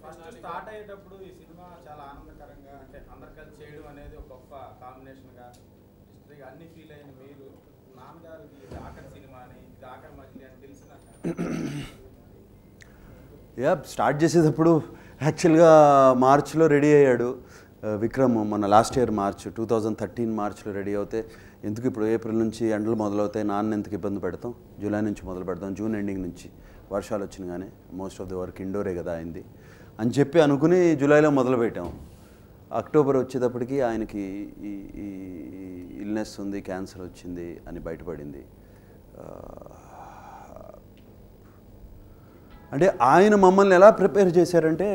First start అయ్యేటప్పుడు ఈ cinema చాలా ఆనందకరంగా అంటే అందరు కలిసి చేయడం అనేది ఒక గొప్ప కాంబినేషన్గా హిస్టరీగా అన్ని ఫీల్ అయిన మీరు నాన్నగారికి ఇది ఆఖరి సినిమా అని ఇది ఆఖరి మజిలీ అని తెలిసినాక స్టార్ట్ చేసేటప్పుడు యాక్చువల్గా మార్చ్లో రెడీ అయ్యాడు విక్రమ్. మన లాస్ట్ ఇయర్ మార్చ్ 2013 మార్చ్లో రెడీ అవుతే ఎందుకు ఇప్పుడు ఏప్రిల్ నుంచి ఎండలు మొదలవుతాయి, నాన్న ఎందుకు ఇబ్బంది పెడతాం, జూలై నుంచి మొదలు పెడతాం, జూన్ ఎండింగ్ నుంచి వర్షాలు వచ్చినగానే మోస్ట్ ఆఫ్ ది వర్క్ ఇండోరే కదా అయింది అని చెప్పి అనుకుని జూలైలో మొదలుపెట్టాం. అక్టోబర్ వచ్చేటప్పటికి ఆయనకి ఈ ఇల్నెస్ ఉంది, క్యాన్సర్ వచ్చింది అని బయటపడింది. అంటే ఆయన మమ్మల్ని ఎలా ప్రిపేర్ చేశారంటే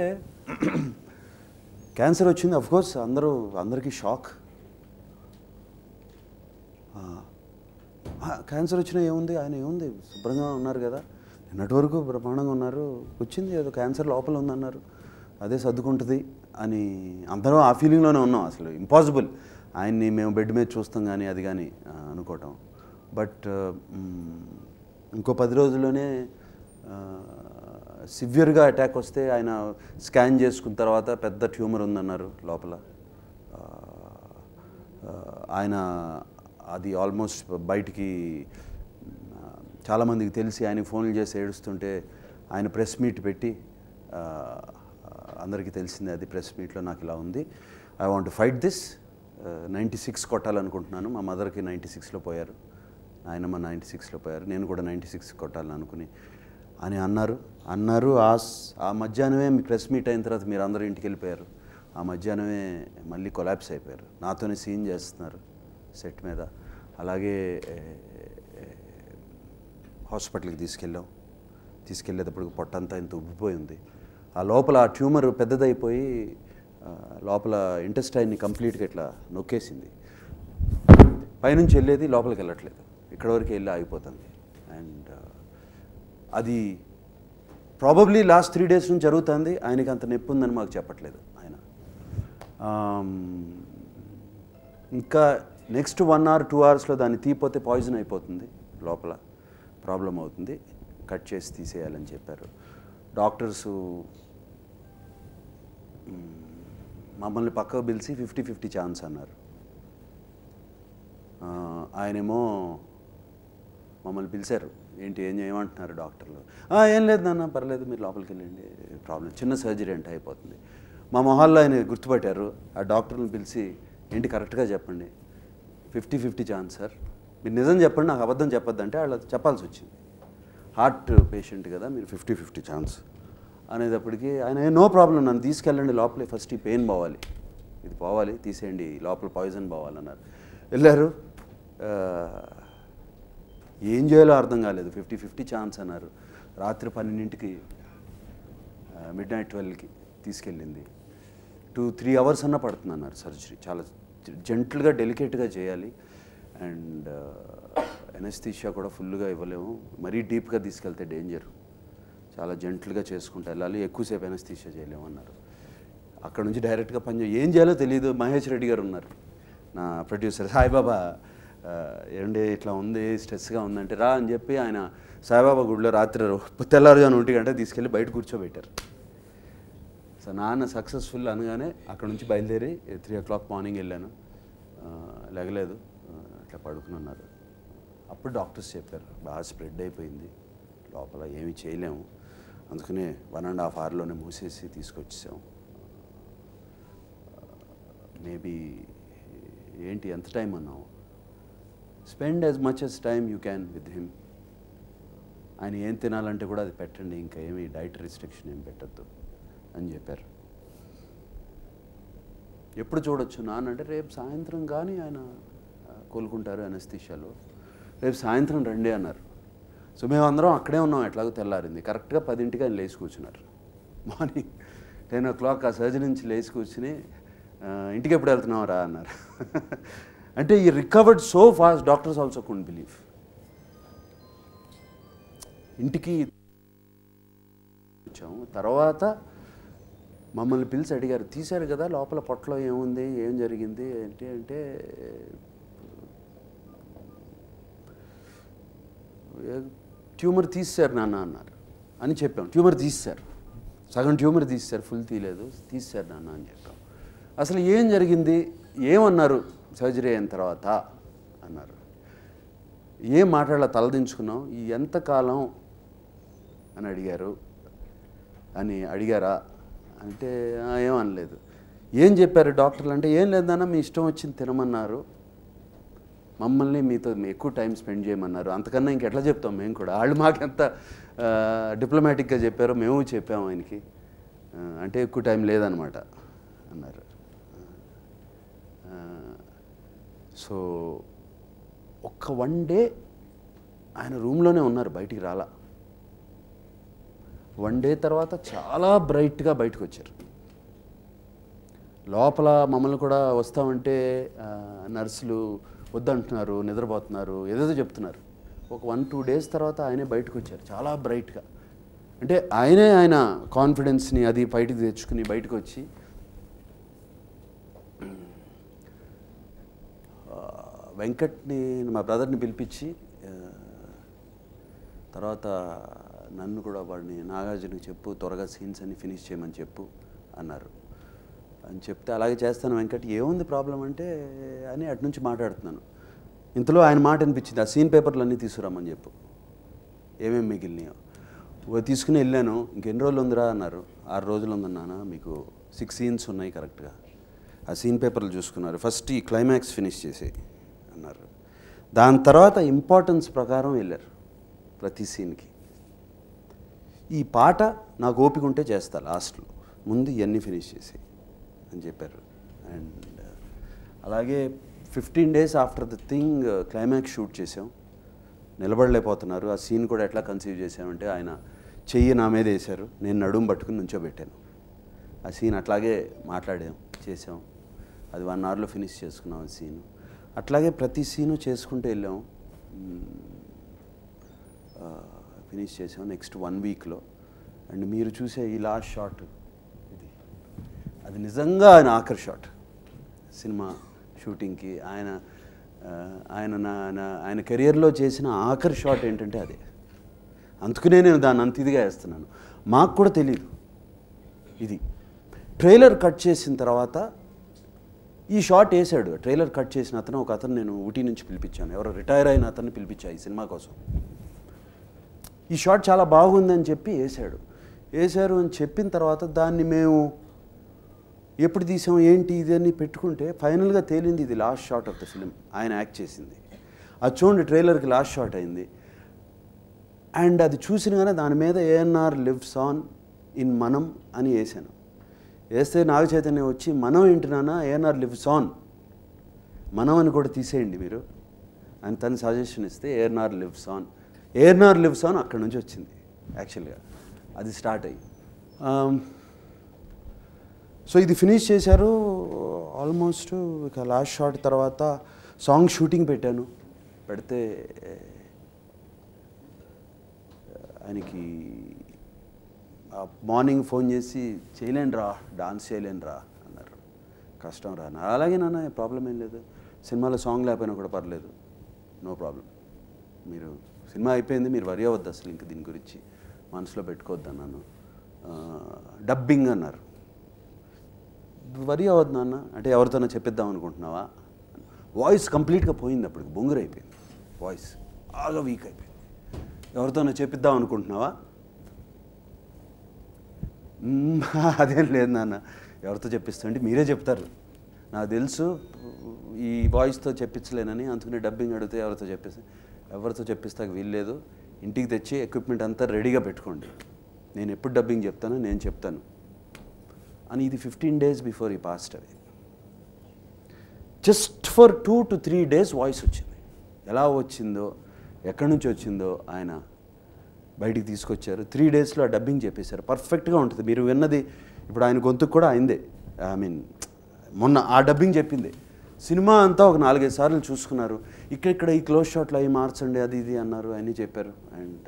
క్యాన్సర్ వచ్చింది, అఫ్కోర్స్ అందరికీ షాక్. క్యాన్సర్ వచ్చినా ఏముంది, ఆయన ఏముంది శుభ్రంగా ఉన్నారు కదా, నిన్నటి వరకు బ్రహ్మాండంగా ఉన్నారు, వచ్చింది ఏదో క్యాన్సర్ లోపల ఉందన్నారు, అదే సర్దుకుంటుంది అని అందరం ఆ ఫీలింగ్లోనే ఉన్నాం. అసలు ఇంపాసిబుల్ ఆయన్ని మేము బెడ్ మీద చూస్తాం కానీ అది కానీ అనుకోవటం. బట్ ఇంకో 10 రోజుల్లోనే సివియర్గా అటాక్ వస్తే ఆయన స్కాన్ చేసుకున్న తర్వాత పెద్ద ట్యూమర్ ఉందన్నారు లోపల. ఆయన అది ఆల్మోస్ట్ బయటికి చాలామందికి తెలిసి ఆయనకి ఫోన్లు చేసి ఏడుస్తుంటే ఆయన ప్రెస్ మీట్ పెట్టి అందరికీ తెలిసింది అది ప్రెస్ మీట్లో నాకు ఇలా ఉంది, I want to fight this, 96 కొట్టాలనుకుంటున్నాను. మా మదర్కి 96లో పోయారు, ఆయనమ్మ 96లో పోయారు, నేను కూడా 96 కొట్టాలని అనుకుని అని అన్నారు. ఆ మధ్యాహ్నమే మీ ప్రెస్ మీట్ అయిన తర్వాత మీరు అందరూ ఇంటికి వెళ్ళిపోయారు. ఆ మధ్యాహ్నమే మళ్ళీ కొలాప్స్ అయిపోయారు. నాతోనే సీన్ చేస్తున్నారు సెట్ మీద. అలాగే హాస్పిటల్కి తీసుకెళ్ళేటప్పుడు పొట్టంతా ఇంత ఉబ్బిపోయింది. ఆ లోపల ఆ ట్యూమర్ పెద్దదైపోయి లోపల ఇంటెస్టైన్ని కంప్లీట్గా ఇట్లా నొక్కేసింది. పైనుంచి వెళ్ళేది లోపలికి వెళ్ళట్లేదు, ఇక్కడ వరకు వెళ్ళి ఆగిపోతుంది. అండ్ అది ప్రాబబ్లీ లాస్ట్ 3 days నుంచి జరుగుతుంది. ఆయనకి అంత నొప్పి ఉందని మాకు చెప్పట్లేదు ఆయన. ఇంకా నెక్స్ట్ 1 or 2 hours దాన్ని తీపోతే పాయిజన్ అయిపోతుంది, లోపల ప్రాబ్లం అవుతుంది, కట్ చేసి తీసేయాలని చెప్పారు డాక్టర్సు. మమ్మల్ని పక్కకు పిలిచి 50-50 ఛాన్స్ అన్నారు. ఆయనేమో మమ్మల్ని పిలిచారు, ఏంటి ఏం చేయమంటున్నారు డాక్టర్లు. ఏం లేదు నాన్న పర్లేదు మీరు లోపలికి వెళ్ళండి, ప్రాబ్లం చిన్న సర్జరీ అంటే అయిపోతుంది. మా మొహాల్లో ఆయన గుర్తుపట్టారు. ఆ డాక్టర్ని పిలిచి ఏంటి కరెక్ట్గా చెప్పండి, 50-50 ఛాన్స్ సార్, మీరు నిజం చెప్పండి నాకు అబద్ధం చెప్పొద్దంటే వాళ్ళు చెప్పాల్సి వచ్చింది. హార్ట్ పేషెంట్ కదా మీరు 50-50 ఛాన్స్ అనేటప్పటికి ఆయన నో ప్రాబ్లం నన్ను తీసుకెళ్ళండి లోపలే, ఫస్ట్ ఈ పెయిన్ పోవాలి, ఇది పోవాలి, తీసేయండి లోపల పాయిజన్ పోవాలన్నారు. వెళ్ళారు, ఏం చేయాలో అర్థం కాలేదు. 50-50 ఛాన్స్ అన్నారు. రాత్రి 12ంటికి midnight 12కి తీసుకెళ్ళింది. 2-3 hours అన్నా పడుతుంది అన్నారు సర్జరీ. చాలా జెంట్లుగా డెలికేట్గా చేయాలి. అండ్ ఎనస్థీషియా కూడా ఫుల్గా ఇవ్వలేము, మరీ డీప్గా తీసుకెళ్తే డేంజర్, చాలా జెంట్లుగా చేసుకుంటూ వెళ్ళాలి, ఎక్కువసేపు ఎనస్థీషియా చేయలేము అన్నారు. అక్కడ నుంచి డైరెక్ట్గా ఏం చేయాలో తెలియదు. మహేష్ రెడ్డి గారు ఉన్నారు నా ప్రొడ్యూసర్. సాయిబాబా ఏమంటే ఇట్లా ఉంది స్ట్రెస్గా ఉందంటే రా అని చెప్పి ఆయన సాయిబాబా గుడిలో రాత్రి తెల్లారుజాను 1 గంట తీసుకెళ్ళి బయట కూర్చోబెట్టారు. సో నాన్న సక్సెస్ఫుల్ అనగానే అక్కడ నుంచి బయలుదేరి 3 o'clock మార్నింగ్ వెళ్ళాను. లేగలేదు, అట్లా పడుకుని ఉన్నారు. అప్పుడు డాక్టర్స్ చెప్పారు బాగా స్ప్రెడ్ అయిపోయింది లోపల, ఏమీ చేయలేము, అందుకనే 1.5 hourలోనే మూసేసి తీసుకొచ్చేసాం. మేబీ ఏంటి ఎంత టైం అన్నావు, spend as much as time you can with him. ఆయన ఏం తినాలంటే కూడా అది పెట్టండి, ఇంకా ఏమి డైట్ రిస్ట్రిక్షన్ ఏం పెట్టద్దు అని చెప్పారు. ఎప్పుడు చూడొచ్చు నాన్న అంటే రేపు సాయంత్రం కానీ ఆయన కోలుకుంటారు ఎనస్థీషియాలో, రేపు సాయంత్రం రండి అన్నారు. సో మేమందరం అక్కడే ఉన్నాం, ఎట్లాగో తెల్లారింది. కరెక్ట్గా 10ంటికి ఆయన లేచి కూర్చున్నారు. మార్నింగ్ 10 o'clock ఆ సర్జరీ నుంచి లేచి కూర్చుని ఇంటికి ఎప్పుడు వెళ్తున్నావు రా అన్నారు. అంటే ఈ recovered so fast, doctors also couldn't believe. ఇంటికి వచ్చాము. తర్వాత మమ్మల్ని పిలిచి అడిగారు, తీశారు కదా లోపల పొట్టలో ఏముంది, ఏం జరిగింది ఏంటి అంటే ట్యూమర్ తీశారు నాన్న అన్నారు అని చెప్పాం. ట్యూమర్ తీశారు. సగం ట్యూమర్ తీశారు, ఫుల్ తీయలేదు, తీశారు నాన్న అని చెప్పాం. అసలు ఏం జరిగింది, ఏమన్నారు సర్జరీ అయిన తర్వాత అన్నారు. ఏం మాట్లాడాల, తలదించుకున్నాం. ఎంతకాలం అని అడిగారా అంటే ఏమనలేదు. ఏం చెప్పారు డాక్టర్లు అంటే, ఏం లేదన్నా మీ ఇష్టం వచ్చింది తినమన్నారు, మమ్మల్ని మీతో ఎక్కువ టైం స్పెండ్ చేయమన్నారు, అంతకన్నా ఇంకెట్లా చెప్తాం మేము కూడా. వాళ్ళు మాకెంత డిప్లొమాటిక్గా చెప్పారో మేము చెప్పాము ఆయనకి, అంటే ఎక్కువ టైం లేదనమాట అన్నారు. సో ఒక్క 1 డే ఆయన రూమ్లోనే ఉన్నారు, బయటికి రాలా. 1 డే తర్వాత చాలా బ్రైట్గా బయటకు వచ్చారు. లోపల మమ్మల్ని కూడా వస్తామంటే నర్సులు వద్దంటున్నారు, నిద్రపోతున్నారు, ఏదేదో చెప్తున్నారు. ఒక 1-2 డేస్ తర్వాత ఆయనే బయటకు వచ్చారు చాలా బ్రైట్గా. అంటే ఆయన కాన్ఫిడెన్స్ని అది బయటికి తెచ్చుకుని బయటకు వచ్చి వెంకట్ని, మా బ్రదర్ని పిలిపించి తర్వాత నన్ను కూడా వాడిని నాగార్జునకి చెప్పు, త్వరగా సీన్స్ అన్ని ఫినిష్ చేయమని చెప్పు అన్నారు. అని చెప్తే అలాగే చేస్తాను వెంకట్, ఏముంది ప్రాబ్లం అంటే అని అటు నుంచి మాట్లాడుతున్నాను. ఇంతలో ఆయన మాట అనిపించింది, ఆ సీన్ పేపర్లు అన్నీ తీసుకురామని చెప్పు, ఏమేమి మిగిలినాయో. తీసుకుని వెళ్ళాను. ఇంకెన్ని రోజులు ఉందిరా అన్నారు. 6 రోజులు ఉందన్నానా, మీకు 6 సీన్స్ ఉన్నాయి కరెక్ట్గా. ఆ సీన్ పేపర్లు చూసుకున్నారు. ఫస్ట్ ఈ క్లైమాక్స్ ఫినిష్ చేసే అన్నారు. దాని తర్వాత ఇంపార్టెన్స్ ప్రకారం వెళ్ళారు ప్రతి సీన్కి. ఈ పాట నాకు ఓపిక ఉంటే చేస్తా లాస్ట్లో, ముందు ఇవన్నీ ఫినిష్ చేసి అని చెప్పారు. అండ్ అలాగే 15 days after the thing climax shoot చేసాం. నిలబడలేకపోతున్నారు. ఆ సీన్ కూడా ఎట్లా కన్సీవ్ చేసామంటే, ఆయన చెయ్యి నా మీద వేశారు, నేను నడుము పట్టుకుని నుంచోబెట్టాను. ఆ సీన్ అట్లాగే మాట్లాడాం, చేసాం. అది 1 hourలో ఫినిష్ చేసుకున్నాం ఆ సీను. అట్లాగే ప్రతి సీను చేసుకుంటూ వెళ్ళాం, ఫినిష్ చేసాం. నెక్స్ట్ 1 weekలో. అండ్ మీరు చూసే ఈ లాస్ట్ షాట్ ఇది, అది నిజంగా ఆయన ఆఖరి షాట్ సినిమా షూటింగ్కి. ఆయన కెరియర్లో చేసిన ఆఖరి షాట్ ఏంటంటే అదే. అందుకనే నేను దాన్ని అంత ఇదిగా వేస్తున్నాను. మాకు కూడా తెలియదు ఇది. ట్రైలర్ కట్ చేసిన తర్వాత ఈ షాట్ వేసాడు. ట్రైలర్ కట్ చేసిన అతను, ఒక అతను నేను ఊటీ నుంచి పిలిపించాను, ఎవరో రిటైర్ అయిన అతన్ని పిలిపించాను ఈ సినిమా కోసం. ఈ షాట్ చాలా బాగుందని చెప్పి వేశారు అని చెప్పిన తర్వాత దాన్ని మేము ఎప్పుడు తీసాం ఏంటి ఇది అని పెట్టుకుంటే ఫైనల్గా తేలింది ఇది last shot of the film, ఆయన యాక్ట్ చేసింది. అది చూడండి, ట్రైలర్కి లాస్ట్ షాట్ అయింది. అండ్ అది చూసినగానే దాని మీద ఏఎన్ఆర్ లివ్స్ ఆన్ ఇన్ మనం అని వేసాను. వేస్తే నాగ చైతన్య వచ్చి, మనం ఏంటి నాన్న, ఏఎన్ఆర్ లివ్స్ ఆన్, మనం అని కూడా తీసేయండి మీరు అని తను సజెషన్ ఇస్తే ఏఎన్ఆర్ లివ్స్ ఆన్ అక్కడి నుంచి వచ్చింది యాక్చువల్గా. అది స్టార్ట్ అయ్యి సో ఇది ఫినిష్ చేశారు ఆల్మోస్ట్. ఇక లాస్ట్ షాట్ తర్వాత సాంగ్ షూటింగ్ పెడితే ఆయనకి మార్నింగ్ ఫోన్ చేసి, చేయలేనురా, డాన్స్ చేయలేనురా అన్నారు. కష్టం రా. అలాగే నాన్న, ప్రాబ్లం ఏం లేదు, సినిమాలో సాంగ్ లేకపోయినా కూడా పర్లేదు, నో ప్రాబ్లం, మీరు సినిమా అయిపోయింది, మీరు వరి అవ్వద్దు అసలు ఇంక దీని గురించి మనసులో పెట్టుకోవద్దు అన్నాను. డబ్బింగ్ అన్నారు. వరి అవ్వద్దు నాన్న అంటే, ఎవరితోనో చెప్పిద్దాం అనుకుంటున్నావా? వాయిస్ కంప్లీట్గా పోయింది, అప్పటికి బొంగురైపోయింది, వాయిస్ బాగా వీక్ అయిపోయింది. ఎవరితోనో చెప్పిద్దాం అనుకుంటున్నావా? అదేం లేదు నాన్న, ఎవరితో చెప్పిస్తా అంటే మీరే చెప్తారు, నాకు తెలుసు ఈ వాయిస్తో చెప్పించలేనని, అందుకని డబ్బింగ్ అడిగితే ఎవరితో చెప్పిస్తాక వీల్లేదు, ఇంటికి తెచ్చి ఎక్విప్మెంట్ అంతా రెడీగా పెట్టుకోండి, నేను ఎప్పుడు డబ్బింగ్ చెప్తానో నేను చెప్తాను అని. ఇది 15 days బిఫోర్ ఈ passed away. Just for 2 to 3 days voice వచ్చింది. ఎలా వచ్చిందో, ఎక్కడి నుంచి వచ్చిందో ఆయన బయటికి తీసుకొచ్చారు. 3 daysలో ఆ డబ్బింగ్ చెప్పేశారు. పర్ఫెక్ట్గా ఉంటుంది. మీరు విన్నది ఇప్పుడు ఆయన గొంతుకు కూడా అయిందే, మొన్న ఆ డబ్బింగ్ చెప్పింది. సినిమా అంతా ఒక 4-5 సార్లు చూసుకున్నారు. ఇక్కడ ఈ క్లోజ్ షాట్లు అవి మార్చండి, అది ఇది అన్నారు, అన్నీ చెప్పారు. అండ్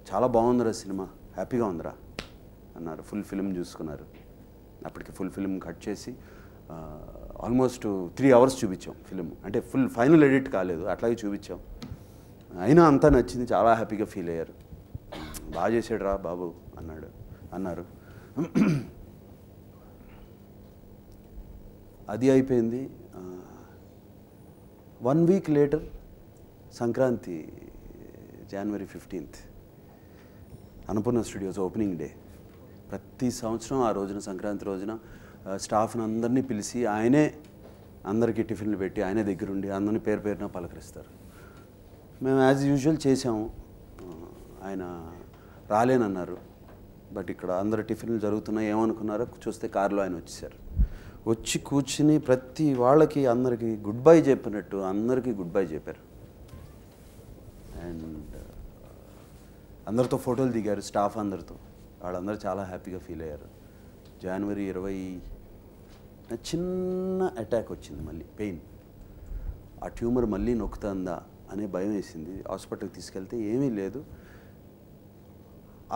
చాలా బాగుందిరా సినిమా, హ్యాపీగా ఉందిరా అన్నారు. ఫుల్ ఫిల్మ్ చూసుకున్నారు. అప్పటికి ఫుల్ ఫిల్మ్ కట్ చేసి ఆల్మోస్ట్ 3 hours చూపించాం ఫిలిం. అంటే ఫుల్ ఫైనల్ ఎడిట్ కాలేదు, అట్లాగే చూపించాం. అయినా అంతా నచ్చింది, చాలా హ్యాపీగా ఫీల్ అయ్యారు. బాగా చేసాడు రా బాబు అన్నాడు. అన్నారు. అది అయిపోయింది. 1 week later Sankranti January 15th Annapurna studios opening day. ప్రతి సంవత్సరం ఆ రోజున సంక్రాంతి రోజున స్టాఫ్ని అందరినీ పిలిచి ఆయనే అందరికీ టిఫిన్లు పెట్టి ఆయనే దగ్గరుండి అందరినీ పేరు పేరున పలకరిస్తారు. మేము యాజ్ యూజువల్ చేసాము. ఆయన రాలేనన్నారు. బట్ ఇక్కడ అందరు టిఫిన్లు జరుగుతున్నాయి, ఏమనుకున్నారో చూస్తే కారులో ఆయన వచ్చేసారు. వచ్చి కూర్చుని ప్రతి వాళ్ళకి అందరికీ గుడ్ బై చెప్పినట్టు అందరికీ గుడ్ బై చెప్పారు. అండ్ అందరితో ఫోటోలు దిగారు, స్టాఫ్ అందరితో. వాళ్ళందరూ చాలా హ్యాపీగా ఫీల్ అయ్యారు. January 20 చిన్న అటాక్ వచ్చింది, మళ్ళీ పెయిన్. ఆ ట్యూమర్ మళ్ళీ నొక్కుతుందా అనే భయం వేసింది. హాస్పిటల్కి తీసుకెళ్తే ఏమీ లేదు,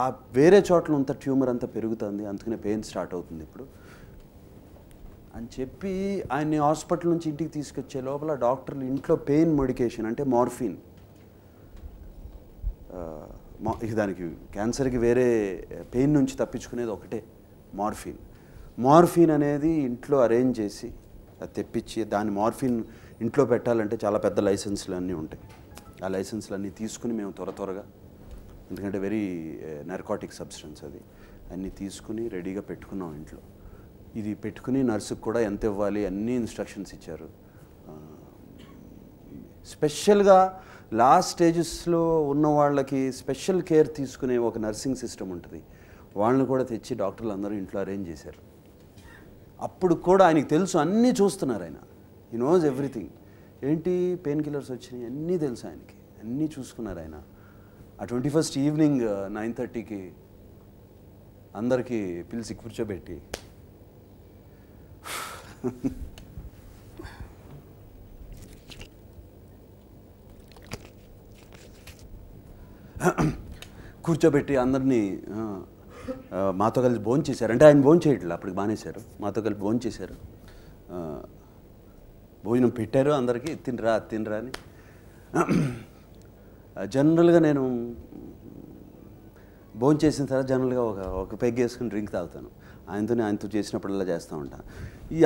ఆ వేరే చోట్ల అంత ట్యూమర్ అంతా పెరుగుతుంది, అందుకనే పెయిన్ స్టార్ట్ అవుతుంది ఇప్పుడు అని చెప్పి ఆయన్ని హాస్పిటల్ నుంచి ఇంటికి తీసుకొచ్చే లోపల డాక్టర్లు ఇంట్లో పెయిన్ మెడికేషన్ అంటే మార్ఫిన్, దానికి క్యాన్సర్కి వేరే పెయిన్ నుంచి తప్పించుకునేది ఒకటే మార్ఫిన్ అనేది ఇంట్లో అరేంజ్ చేసి అది తెప్పించి దాని మార్ఫిన్ ఇంట్లో పెట్టాలంటే చాలా పెద్ద లైసెన్స్లు అన్నీ ఉంటాయి. ఆ లైసెన్స్లు అన్నీ తీసుకుని మేము త్వరగా, ఎందుకంటే వెరీ నార్కోటిక్ సబ్స్టెన్స్ అది, అన్నీ తీసుకుని రెడీగా పెట్టుకున్నాం ఇంట్లో. ఇది పెట్టుకుని నర్సుకు కూడా ఎంత ఇవ్వాలి అన్నీ ఇన్స్ట్రక్షన్స్ ఇచ్చారు. స్పెషల్గా లాస్ట్ స్టేజెస్లో ఉన్న వాళ్ళకి స్పెషల్ కేర్ తీసుకునే ఒక నర్సింగ్ సిస్టమ్ ఉంటుంది, వాళ్ళని కూడా తెచ్చి డాక్టర్లు అందరూ ఇంట్లో అరేంజ్ చేశారు. అప్పుడు కూడా ఆయనకి తెలుసు, అన్నీ చూస్తున్నారు ఆయన, హీ నోస్ ఎవ్రీథింగ్. ఏంటి పెయిన్ కిల్లర్స్ వచ్చినాయి అన్నీ తెలుసు ఆయనకి, అన్నీ చూసుకున్నారు ఆయన. ఆ 21st ఈవినింగ్ 9:30కి అందరికీ పిలిచి కూర్చోబెట్టి అందరినీ మాతో కలిసి భోంచేశారు. అంటే ఆయన భోంచేయట్లేదు, అప్పటికి బానేశారు, మాతో కలిసి భోంచేశారు. భోజనం పెట్టారు అందరికీ, తినరా అని. జనరల్గా నేను భోంచేసిన తర్వాత జనరల్గా ఒక పెగ్ వేసుకుని డ్రింక్ తాగుతాను. ఆయనతో చేసినప్పుడల్లా చేస్తూ ఉంటాను.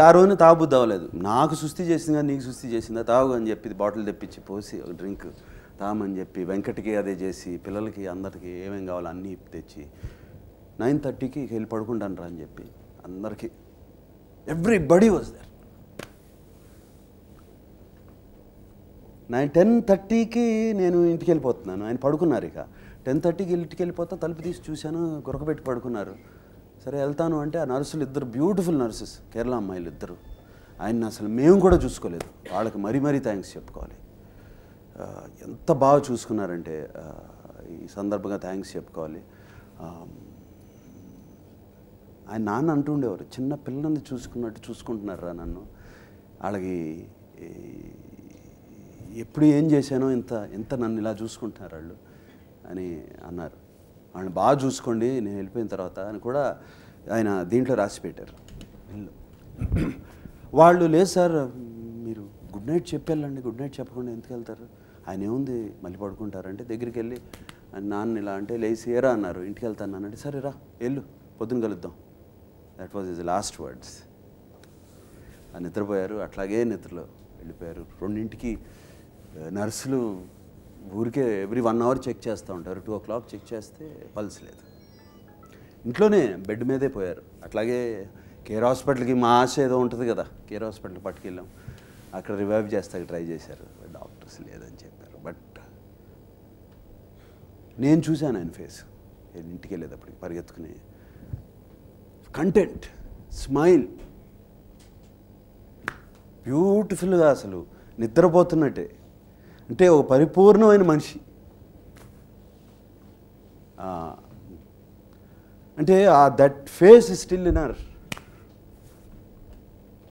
ఆ రోజున తాగబుద్ధి అవ్వలేదు. నాకు సుస్థి చేసిందా నీకు సుస్థి చేసిందా, తాగు అని చెప్పి బాటిల్ తెప్పించి పోసి ఒక డ్రింక్ తామని చెప్పి వెంకటకి అదే చేసి పిల్లలకి అందరికీ ఏమేం కావాలో అన్నీ తెచ్చి 9:30కి వెళ్ళి పడుకుంటాను రా అని చెప్పి అందరికీ, ఎవ్రీబడీ వాజ్ దేర్. 10:30కి నేను ఇంటికి వెళ్ళిపోతున్నాను, ఆయన పడుకున్నారు. ఇక 10:30కి ఇంటికి వెళ్ళిపోతా, తలుపు తీసి చూశాను, గురకబెట్టి పడుకున్నారు. సరే వెళ్తాను అంటే ఆ నర్సులు ఇద్దరు బ్యూటిఫుల్ నర్సెస్, కేరళ అమ్మాయిలు ఇద్దరు, ఆయన అసలు మేము కూడా చూసుకోలేదు, వాళ్ళకి మరీ థ్యాంక్స్ చెప్పుకోవాలి. ఎంత బాగా చూసుకున్నారంటే ఈ సందర్భంగా థ్యాంక్స్ చెప్పుకోవాలి. ఆయన నాన్న అంటుండేవారు, చిన్న పిల్లల్ని చూసుకున్నట్టు చూసుకుంటున్నారా నన్ను, వాళ్ళకి ఎప్పుడు ఏం చేశానో ఎంత నన్ను ఇలా చూసుకుంటున్నారు వాళ్ళు అని అన్నారు. వాళ్ళని బాగా చూసుకోండి నేను వెళ్ళిపోయిన తర్వాత అని కూడా ఆయన దీంట్లో రాసి పెట్టారు. వాళ్ళు లేదు సార్ మీరు గుడ్ నైట్ చెప్పి వెళ్ళండి, గుడ్ నైట్ చెప్పకుండా ఎందుకు వెళ్తారు, ఆయన ఏముంది మళ్ళీ పడుకుంటారంటే దగ్గరికి వెళ్ళి నాన్న ఇలా అంటే లేచి ఏరా అన్నారు, ఇంటికి వెళ్తాను అంటే సరే రా వెళ్ళు పొద్దున కలుద్దాం, that was his last words. నిద్రపోయారు, అట్లాగే నిద్రలో వెళ్ళిపోయారు. 2ంటికి నర్సులు ఊరికే ఎవ్రీ 1 hour చెక్ చేస్తూ ఉంటారు. 2 o'clock చెక్ చేస్తే పల్స్ లేదు. ఇంట్లోనే బెడ్ మీదే పోయారు. అట్లాగే కేర్ హాస్పిటల్కి మా ఆశ ఏదో ఉంటుంది కదా, కేర్ హాస్పిటల్కి పట్టుకెళ్ళాం, అక్కడ రివైవ్ చేస్తాక ట్రై చేశారు, డాక్టర్స్ లేదని చెప్పారు. బట్ నేను చూశాను ఆయన ఫేస్, ఇంటికి వెళ్ళేటప్పటికి పరిగెత్తుకుని కంటెంట్, స్మైల్, బ్యూటిఫుల్గా అసలు నిద్రపోతున్నట్టే, అంటే ఒక పరిపూర్ణమైన మనిషి. అంటే that face is still in our